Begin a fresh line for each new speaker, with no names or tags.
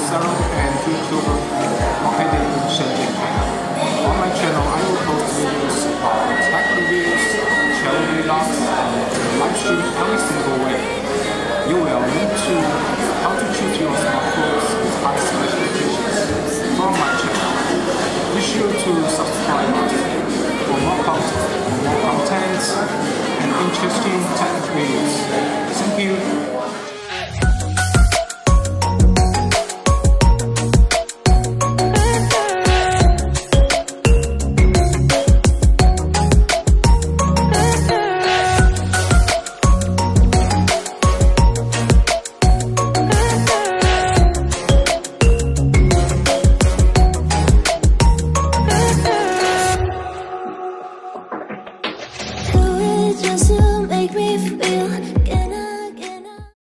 Salon and YouTube marketing in Shenzhen, China. On my channel, I will post videos about tech reviews, travel vlogs, and live stream every single way. You will need to how to choose your smartphones with high specifications from my channel. Be sure to subscribe us for more content and interesting tech